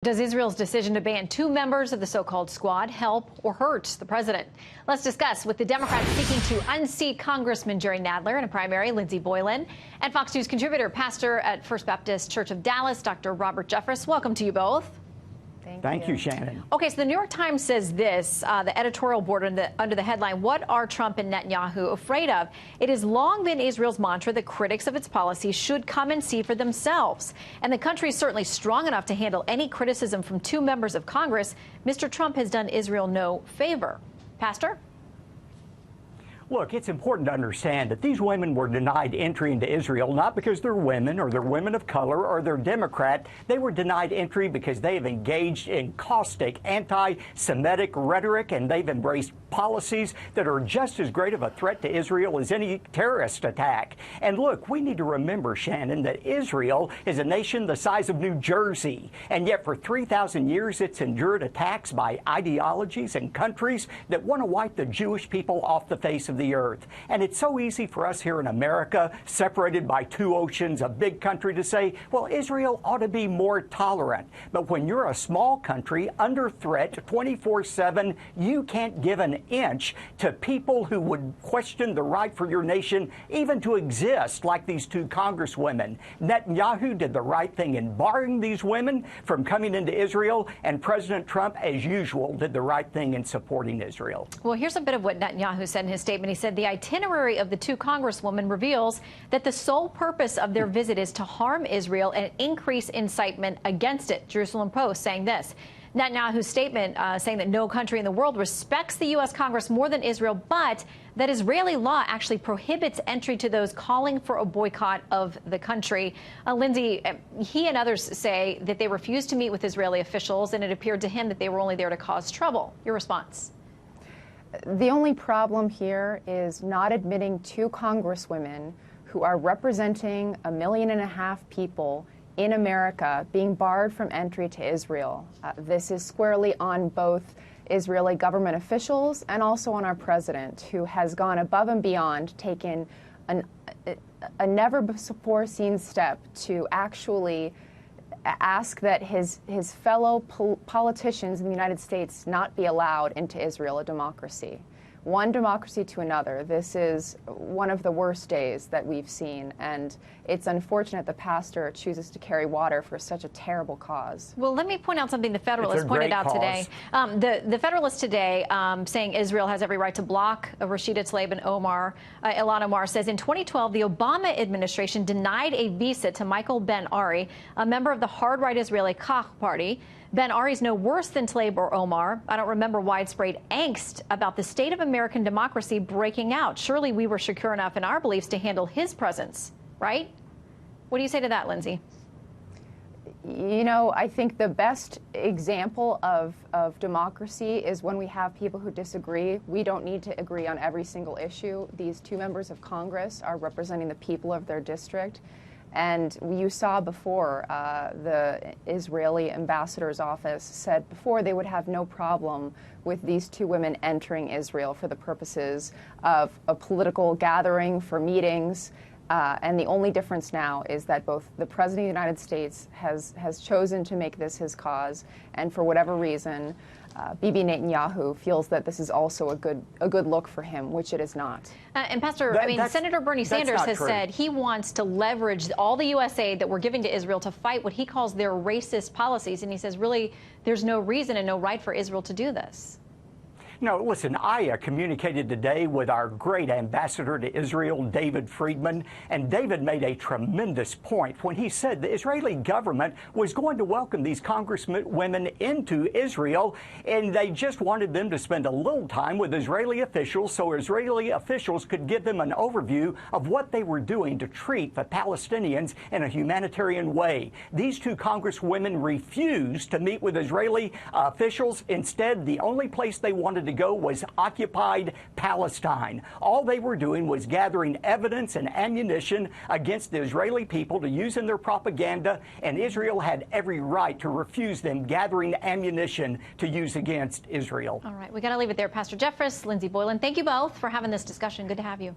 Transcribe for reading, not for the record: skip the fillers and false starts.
Does Israel's decision to ban two members of the so-called squad help or hurt the president? Let's discuss with the Democrats seeking to unseat Congressman Jerry Nadler in a primary, Lindsey Boylan, and Fox News contributor, pastor at First Baptist Church of Dallas, Dr. Robert Jeffress. Welcome to you both. Thank you, Shannon. Okay, so the New York Times says this, the editorial board under the headline, "What are Trump and Netanyahu afraid of?" It has long been Israel's mantra that critics of its policies should come and see for themselves. And the country is certainly strong enough to handle any criticism from two members of Congress. Mr. Trump has done Israel no favor. Pastor? Look, it's important to understand that these women were denied entry into Israel not because they're women or they're women of color or they're Democrat. They were denied entry because they have engaged in caustic anti-Semitic rhetoric, and they've embraced policies that are just as great of a threat to Israel as any terrorist attack. And look, we need to remember, Shannon, that Israel is a nation the size of New Jersey, and yet for 3,000 years it's endured attacks by ideologies and countries that want to wipe the Jewish people off the face of the earth. And it's so easy for us here in America, separated by two oceans, a big country, to say, well, Israel ought to be more tolerant. But when you're a small country under threat 24/7, you can't give an inch to people who would question the right for your nation even to exist, like these two congresswomen. Netanyahu did the right thing in barring these women from coming into Israel, and President Trump, as usual, did the right thing in supporting Israel. Well, here's a bit of what Netanyahu said in his statement. He said the itinerary of the two congresswomen reveals that the sole purpose of their visit is to harm Israel and increase incitement against it. Jerusalem Post saying this. Netanyahu's statement saying that no country in the world respects the U.S. Congress more than Israel, but that Israeli law actually prohibits entry to those calling for a boycott of the country. Lindsey, he and others say that they refused to meet with Israeli officials, and it appeared to him that they were only there to cause trouble. Your response? The only problem here is not admitting two congresswomen who are representing 1.5 million people in America being barred from entry to Israel. This is squarely on both Israeli government officials and also on our president, who has gone above and beyond, taken a never-before-seen step to actually ask that his fellow politicians in the United States not be allowed into Israel, a democracy. One democracy to another. This is one of the worst days that we've seen, and it's unfortunate the pastor chooses to carry water for such a terrible cause. Well, let me point out something the Federalist pointed out today. The Federalist today saying Israel has every right to block Rashida Tlaib and Ilhan Omar says in 2012, the Obama administration denied a visa to Michael Ben-Ari, a member of the hard-right Israeli Kach party. Ben-Ari's no worse than Tlaib or Omar. I don't remember widespread angst about the state of American democracy breaking out. Surely we were secure enough in our beliefs to handle his presence, right? What do you say to that, Lindsey? You know, I think the best example of democracy is when we have people who disagree. We don't need to agree on every single issue. These two members of Congress are representing the people of their district. And you saw before, the Israeli ambassador's office said before they would have no problem with these two women entering Israel for the purposes of a political gathering, for meetings. And the only difference now is that both the President of the United States has chosen to make this his cause, and for whatever reason, Bibi Netanyahu feels that this is also a good look for him, which it is not. And Pastor, Senator Bernie Sanders has said he wants to leverage all the U.S. aid that we're giving to Israel to fight what he calls their racist policies. And he says, really, there's no reason and no right for Israel to do this. No, listen, I communicated today with our great ambassador to Israel, David Friedman, and David made a tremendous point when he said the Israeli government was going to welcome these congresswomen into Israel, and they just wanted them to spend a little time with Israeli officials so Israeli officials could give them an overview of what they were doing to treat the Palestinians in a humanitarian way. These two congresswomen refused to meet with Israeli officials. Instead, the only place they wanted to go was occupied Palestine. All they were doing was gathering evidence and ammunition against the Israeli people to use in their propaganda, and Israel had every right to refuse them gathering ammunition to use against Israel. All right, we got to leave it there. Pastor Jeffress, Lindsey Boylan, thank you both for having this discussion. Good to have you.